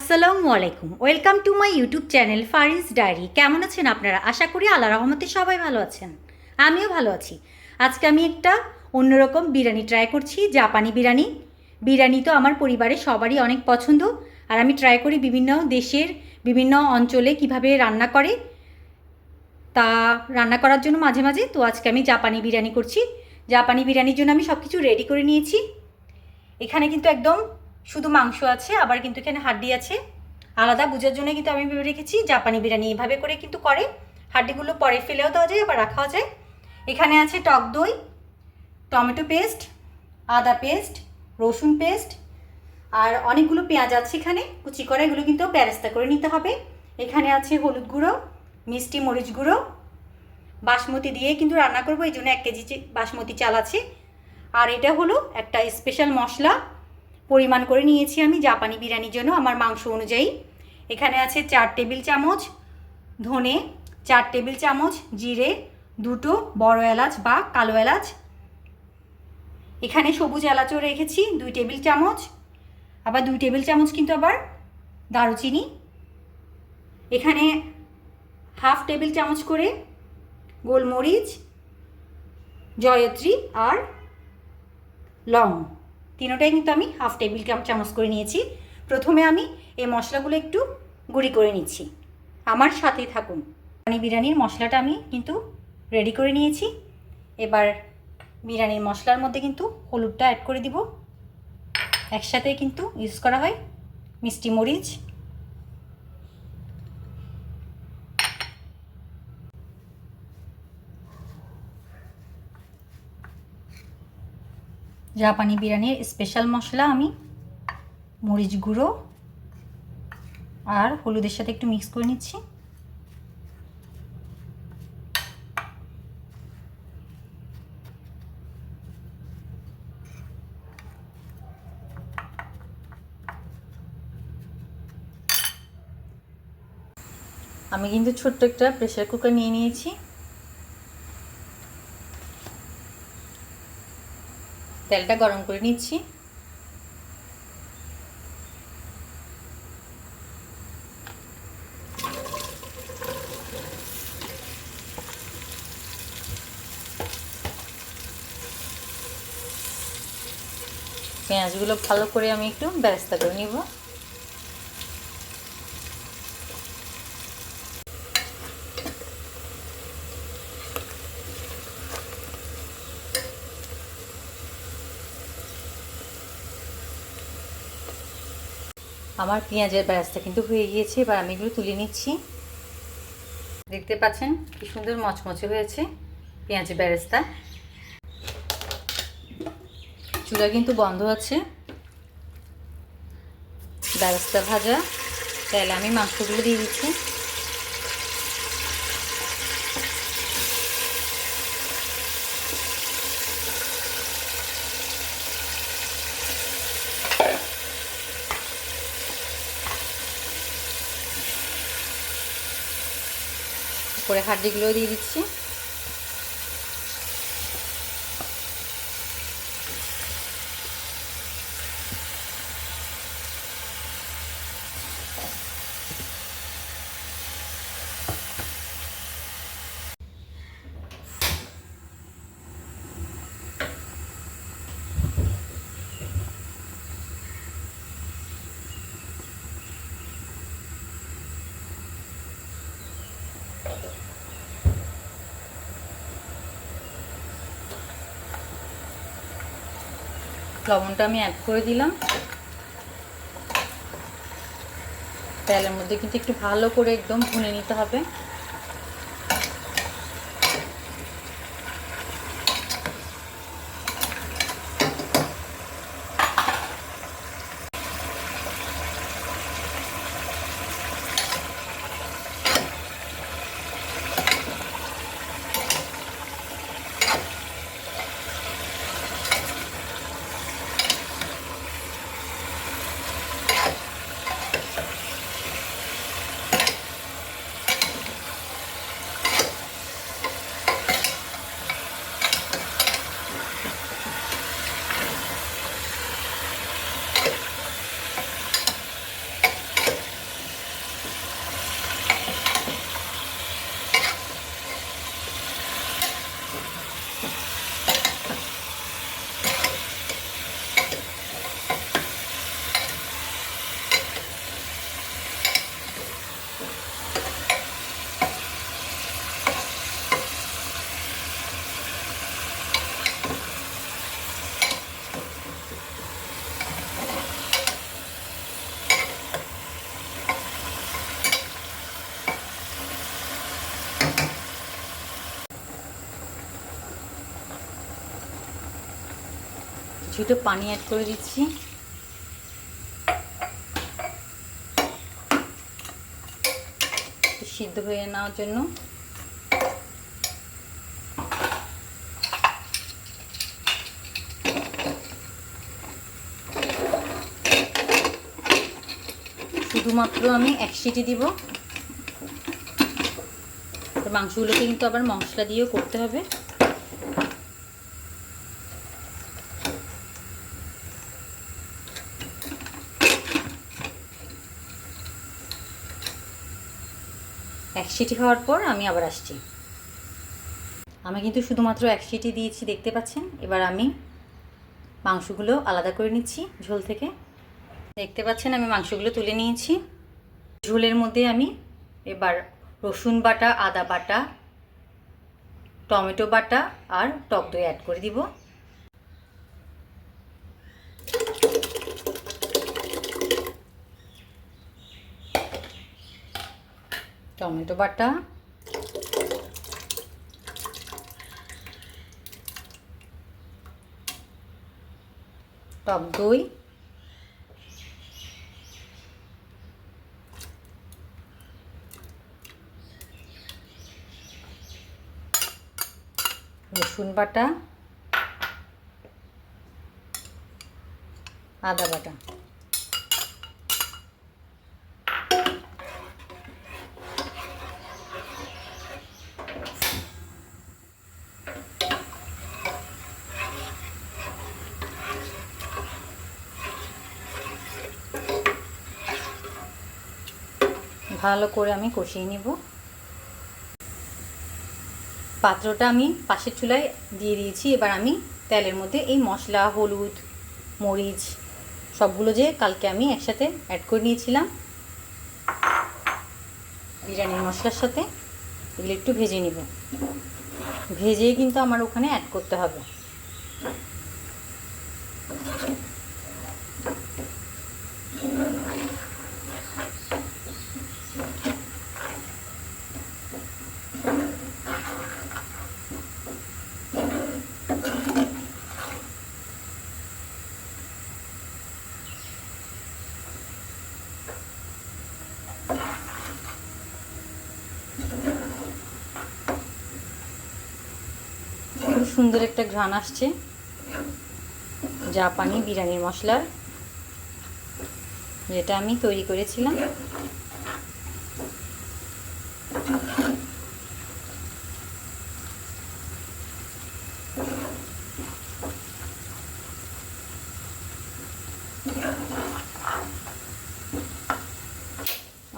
আসসালামু আলাইকুম, welcome to my YouTube channel Faris diary. কেমন আছেন আপনারা? আশা করি আল্লাহর রহমতে সবাই ভালো আছেন, আমিও ভালো আছি। আজকে আমি একটা অন্যরকম বিরিয়ানি ট্রাই করছি, জাপানি বিরিয়ানি। বিরিয়ানি তো আমার পরিবারের সবারই অনেক পছন্দ, আর আমি ট্রাই করি বিভিন্ন দেশের বিভিন্ন অঞ্চলে কিভাবে রান্না করে, তা রান্না করার জন্য মাঝে মাঝে। তো আজকে আমি জাপানি বিরিয়ানি করছি। জাপানি বিরিয়ানির জন্য আমি সব কিছু রেডি করে নিয়েছি। এখানে কিন্তু একদম শুধু মাংস আছে, আবার কিন্তু এখানে হাড্ডি আছে। আলাদা বোঝার জন্য কিন্তু আমি ভেবে রেখেছি জাপানি বিরিয়ানি এভাবে করে কিন্তু করে, হাড্ডিগুলো পরে ফেলেও দেওয়া যায়, আবার রাখাও যায়। এখানে আছে টক দই, টমেটো পেস্ট, আদা পেস্ট, রসুন পেস্ট, আর অনেকগুলো পেঁয়াজ আছে এখানে কুচি করা, এগুলো কিন্তু বেরেস্তা করে নিতে হবে। এখানে আছে হলুদ গুঁড়ো, মিষ্টি মরিচ গুঁড়ো। বাসমতি দিয়ে কিন্তু রান্না করবো, এই জন্য 1 কেজি বাসমতি চাল আছে। আর এটা হলো একটা স্পেশাল মশলা, পরিমাণ করে নিয়েছি আমি জাপানি বিরিয়ানির জন্য আমার মাংস অনুযায়ী। এখানে আছে 4 টেবিল চামচ ধনে, 4 টেবিল চামচ জিরে, 2টো বড় এলাচ বা কালো এলাচ। এখানে সবুজ এলাচও রেখেছি 2 টেবিল চামচ, আবার 2 টেবিল চামচ কিন্তু আবার দারুচিনি। এখানে 1/2 টেবিল চামচ করে গোলমরিচ, জয়ত্রী আর লং, তিনোটাই কিন্তু আমি 1/2 টেবিল চামচ করে নিয়েছি। প্রথমে আমি এই মশলাগুলো একটু গুঁড়ি করে নিচ্ছি, আমার সাথেই থাকুন। বিরিয়ানির মশলাটা আমি কিন্তু রেডি করে নিয়েছি। এবার বিরিয়ানির মশলার মধ্যে কিন্তু হলুদটা অ্যাড করে দিব, একসাথে কিন্তু ইউজ করা হয়। মিষ্টি মরিচ, জাপানি বিরিয়ানির স্পেশাল মশলা আমি মরিচ গুঁড়ো আর হলুদের সাথে একটু মিক্স করে নিচ্ছি। আমি কিন্তু ছোট্ট একটা প্রেসার কুকার নিয়ে নিয়েছি। তেলটা গরম করে নিচ্ছি। পেঁয়াজগুলো ভালো করে আমি একটু বেরেস্তা করে নিব। আমার পেঁয়াজের বেরেস্তা কিন্তু হয়ে গিয়েছে, এবার আমি এগুলো তুলে নিচ্ছি। দেখতে পাচ্ছেন কি সুন্দর মচমচে হয়েছে পেঁয়াজের বেরেস্তা। চুলা কিন্তু বন্ধ আছে। বেরেস্তা ভাজা তাহলে আমি মাংসগুলো দিয়ে দিচ্ছি। পরে হাড্ডিগুলো দিয়ে দিচ্ছি। লবণটা আমি অ্যাড করে দিলাম। তেলের মধ্যে কিন্তু একটু ভালো করে একদম ভুনে নিতে হবে। কিছুটা পানি অ্যাড করে দিচ্ছি। সিদ্ধ হয়ে নেওয়ার জন্য। শুধুমাত্র আমি 1 সিটি দিব। মাংসগুলোকে কিন্তু আবার মশলা দিয়েও করতে হবে। এক সিটি হওয়ার পর আমি আবার আসছি। আমি কিন্তু শুধুমাত্র 1 সিটি দিয়েছি, দেখতে পাচ্ছেন। এবার আমি মাংসগুলো আলাদা করে নিচ্ছি ঝোল থেকে। দেখতে পাচ্ছেন আমি মাংসগুলো তুলে নিয়েছি। ঝোলের মধ্যে আমি এবার রসুন বাটা, আদা বাটা, টমেটো বাটা আর টক দই অ্যাড করে দিব। টমেটো বাটা, টক দই, রসুন বাটা, আদা বাটা। ভালো করে আমি কষিয়ে নিব। পাত্রটা আমি পাশের চুলায় দিয়ে দিয়েছি। এবার আমি তেলের মধ্যে এই মশলা, হলুদ, মরিচ সবগুলো যে কালকে আমি একসাথে অ্যাড করে নিয়েছিলাম বিরিয়ানির মশলার সাথে, এগুলো একটু ভেজে নিব। ভেজে কিন্তু আমার ওখানে অ্যাড করতে হবে। খুব সুন্দর একটা ঘ্রাণ আসছে জাপানি বিরিয়ানির মশলার, যেটা আমি তৈরি করেছিলাম।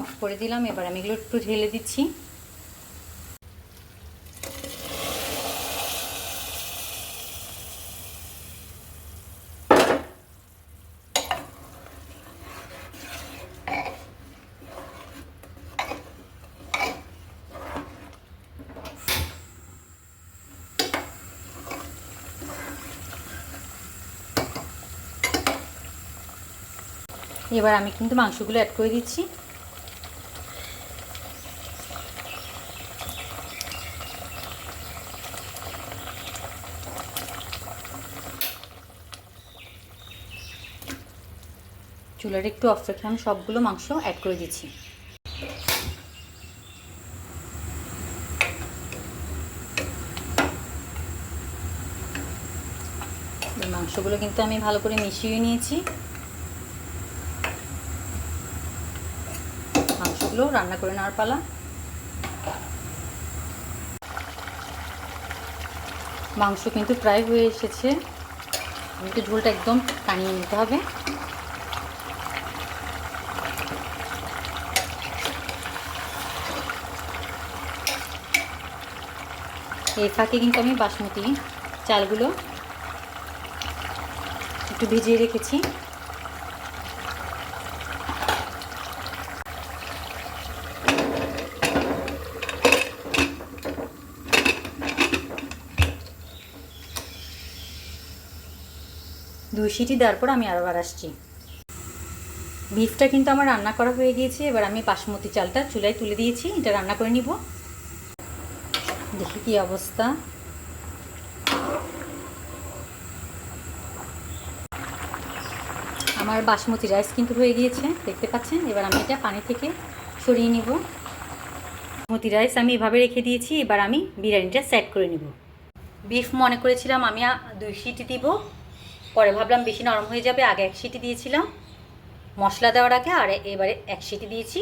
অফ করে দিলাম। এবার আমি এগুলো একটু ঢেলে দিচ্ছি। এবার আমি কিন্তু মাংসগুলো অ্যাড করে দিচ্ছি। চুলাটা একটু অফ রেখে আমি সবগুলো মাংস অ্যাড করে দিচ্ছি। মাংসগুলো কিন্তু আমি ভালো করে মিশিয়ে নিয়েছি। মাংসগুলো রান্না করে নেওয়ার পালা। মাংস কিন্তু প্রায় হয়ে এসেছে। একটু ঝোলটা একদম টানিয়ে নিতে হবে। এই ফাঁকে কিন্তু আমি বাসমতি চালগুলো একটু ভিজিয়ে রেখেছি। দুই সিটি দেওয়ার পর আমি আবার আসছি। বিফটা কিন্তু আমার রান্না করা হয়ে গিয়েছে। এবার আমি বাসমতি চালটা চুলায় তুলে দিয়েছি, এটা রান্না করে নিব। দেখি কি অবস্থা। আমার বাসমতি রাইস কিন্তু হয়ে গিয়েছে, দেখতে পাচ্ছেন। এবার আমি এটা পানি থেকে সরিয়ে নিব। বাসমতি রাইস আমি এভাবে রেখে দিয়েছি। এবার আমি বিরিয়ানিটা সেট করে নেব। বিফ মনে করেছিলাম আমি 2 সিটি দিব, পরে ভাবলাম বেশি নরম হয়ে যাবে, আগে 1 সিটি দিয়েছিলাম মশলা দেওয়ার আগে, আর এবারে 1 সিটি দিয়েছি।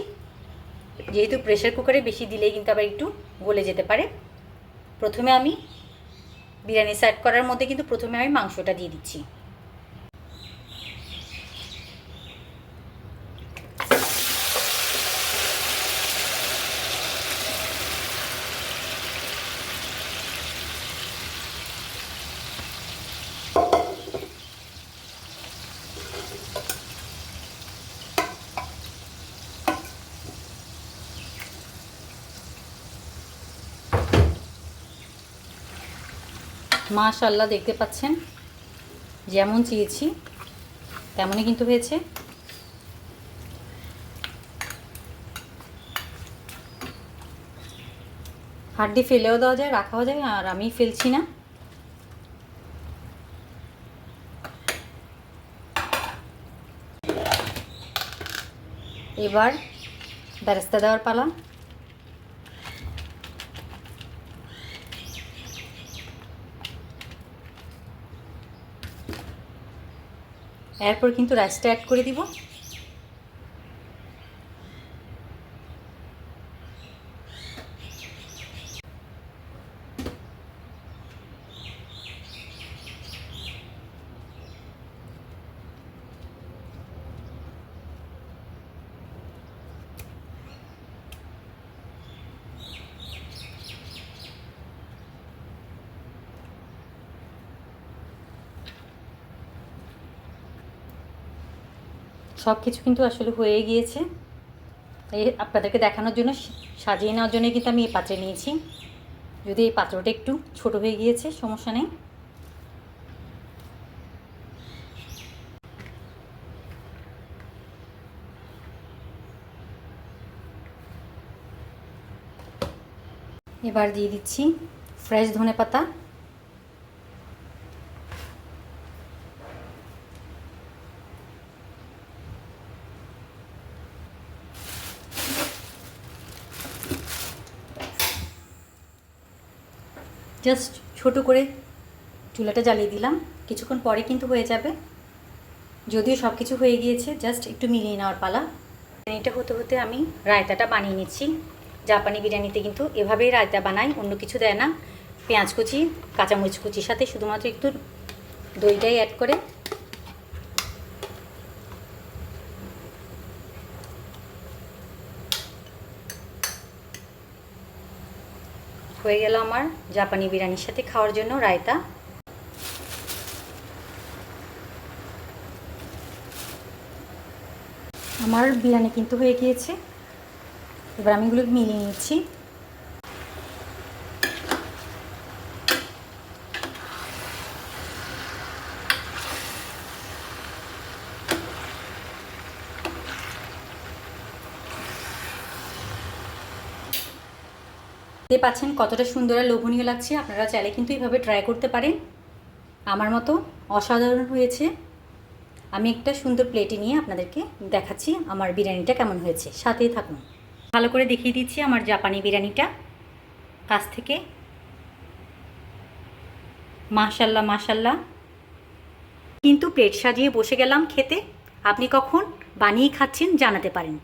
যেহেতু প্রেশার কুকারে বেশি দিলেই কিন্তু আবার একটু গলে যেতে পারে। প্রথমে আমি বিরিয়ানি সেট করার মধ্যে কিন্তু প্রথমে আমি মাংসটা দিয়ে দিচ্ছি। মাশাআল্লাহ, দেখতে পাচ্ছেন যেমন চেয়েছি তেমনই কিন্তু হয়েছে। হাড্ডি ফেলেও দেওয়া যায়, রাখাও যায়, আর আমি ফেলছি না। এবার বেরেস্তা দেওয়ার পালা। এরপর কিন্তু রাইসটা অ্যাড করে দিব। সব কিছু কিন্তু আসলে হয়ে গিয়েছে। এই আপনাদেরকে দেখানোর জন্য, সাজিয়ে নেওয়ার জন্য কিন্তু আমি এই পাত্রে নিয়েছি। যদি এই পাত্রটা একটু ছোট হয়ে গিয়েছে, সমস্যা নেই। এবার দিয়ে দিচ্ছি ফ্রেশ ধনেপাতা। জাস্ট ছোট করে চুলাটা জ্বালিয়ে দিলাম, কিছুক্ষণ পরে কিন্তু হয়ে যাবে। যদিও সব কিছু হয়ে গিয়েছে, জাস্ট একটু মিলিয়ে নেওয়ার পালা। বিরিয়ানিটা হতে হতে আমি রায়তাটা বানিয়ে নিচ্ছি। জাপানি বিরিয়ানিতে কিন্তু এভাবেই রায়তা বানাই, অন্য কিছু দেয় না। পেঁয়াজ কুচি, কাঁচামরিচ কুচির সাথে শুধুমাত্র একটু দইটাই অ্যাড করে। হয়ে গেল আমার জাপানি বিরিয়ানির সাথে খাওয়ার জন্য রায়তা। আমার বিরিয়ানি কিন্তু হয়ে গিয়েছে। এবার আমি এগুলো মিলিয়ে নিচ্ছি। দেখতে পাচ্ছেন কতটা সুন্দর আর লোভনীয় লাগছে। আপনারা চাইলে কিন্তু এইভাবে ট্রাই করতে পারেন। আমার মতো অসাধারণ হয়েছে। আমি একটা সুন্দর প্লেটে নিয়ে আপনাদেরকে দেখাচ্ছি আমার বিরিয়ানিটা কেমন হয়েছে। সাথেই থাকুন, ভালো করে দেখিয়ে দিচ্ছি আমার জাপানি বিরিয়ানিটা কাছ থেকে। মাশাল্লাহ মাশাল্লাহ। কিন্তু প্লেট সাজিয়ে বসে গেলাম খেতে। আপনি কখন বানিয়ে খাচ্ছেন জানাতে পারেন।